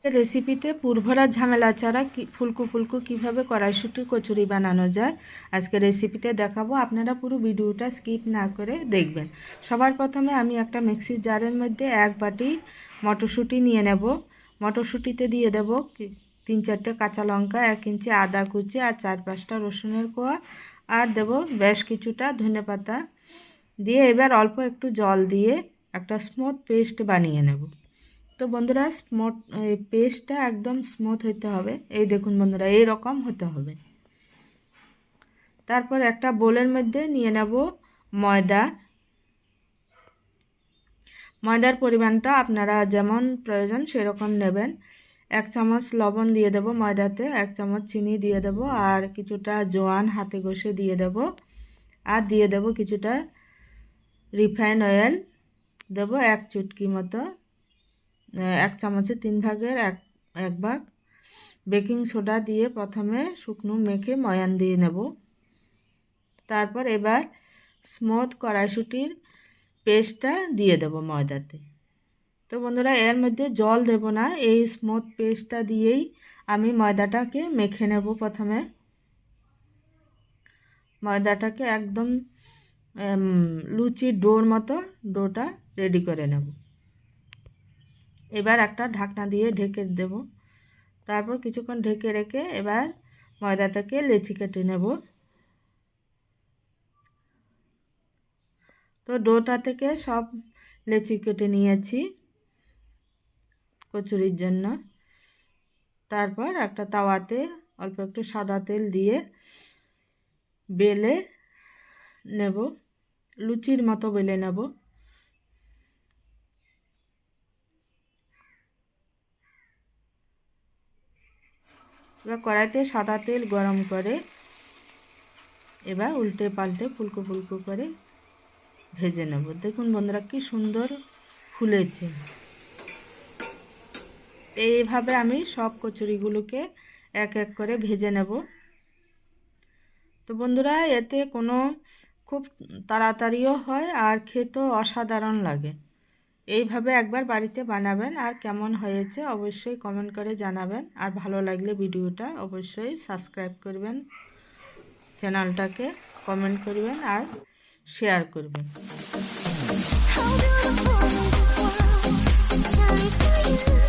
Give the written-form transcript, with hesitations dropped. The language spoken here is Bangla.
রেসিপিতে পুরভরা ঝামেলা ছাড়া ফুলকো ফুলকো কীভাবে কড়াইশুঁটির কচুরি বানানো যায় আজকে রেসিপিতে দেখাবো। আপনারা পুরো ভিডিওটা স্কিপ না করে দেখবেন। সবার প্রথমে আমি একটা মিক্সির জারের মধ্যে 1 বাটি মটরশুঁটি নিয়ে নেব। মটরশুঁটিতে দিয়ে দেব 3-4টে কাঁচা লঙ্কা, 1 ইঞ্চি আদা কুচি আর 4-5টা রসুনের কোয়া, আর দেব বেশ কিছুটা ধনেপাতা দিয়ে এবার অল্প একটু জল দিয়ে একটা স্মুথ পেস্ট বানিয়ে নেব। তো বন্ধুরা পেস্টটা একদম স্মুথ হতে হবে। এই দেখুন বন্ধুরা, এই রকম হতে হবে। তারপর একটা বোলের মধ্যে নিয়ে নেব ময়দা। ময়দার পরিমাণটা আপনারা যেমন প্রয়োজন সেরকম নেবেন। 1 চামচ লবণ দিয়ে দেব ময়দাতে, 1 চামচ চিনি দিয়ে দেব, আর কিছুটা জোয়ান হাতে ঘষে দিয়ে দেব, আর দিয়ে দেব কিছুটা রিফাইন অয়েল দেব 1 চুটকি মতো। 1 চামচে 3 ভাগের 1 ভাগ বেকিং সোডা দিয়ে প্রথমে শুকনো মেখে ময়ান দিয়ে নেব। তারপর এবার স্মুথ কড়াইশুঁটির পেস্টটা দিয়ে দেব ময়দাতে। তো বন্ধুরা, এর মধ্যে জল দেব না, এই স্মুথ পেস্টটা দিয়েই আমি ময়দাটাকে মেখে নেব। প্রথমে ময়দাটাকে একদম লুচির ডোর মতো ডোটা রেডি করে নেব। এবার একটা ঢাকনা দিয়ে ঢেকে দেব। তারপর কিছুক্ষণ ঢেকে রেখে এবার ময়দাটাকে লেচি কেটে নেব। তো ডোটা থেকে সব লেচি কেটে নিয়েছি কচুরির জন্য। তারপর একটা তাওয়াতে অল্প একটু সাদা তেল দিয়ে বেলে নেব, লুচির মতো বেলে নেব। এবার কড়াইতে সাদা তেল গরম করে এবার উল্টে পাল্টে ফুলকো ফুলকো করে ভেজে নেব। দেখুন বন্ধুরা, কি সুন্দর ফুলেছে। এইভাবে আমি সব কচুরিগুলোকে এক এক করে ভেজে নেব। তো বন্ধুরা, এতে কোনো খুব তাড়াতাড়িও হয় আর খেতেও অসাধারণ লাগে। এইভাবে একবার বাড়িতে বানাবেন, আর কেমন হয়েছে অবশ্যই কমেন্ট করে জানাবেন। আর ভালো লাগলে ভিডিওটা অবশ্যই সাবস্ক্রাইব করবেন, চ্যানেলটাকে কমেন্ট করবেন আর শেয়ার করবেন। How beautiful is this world? It shines for you.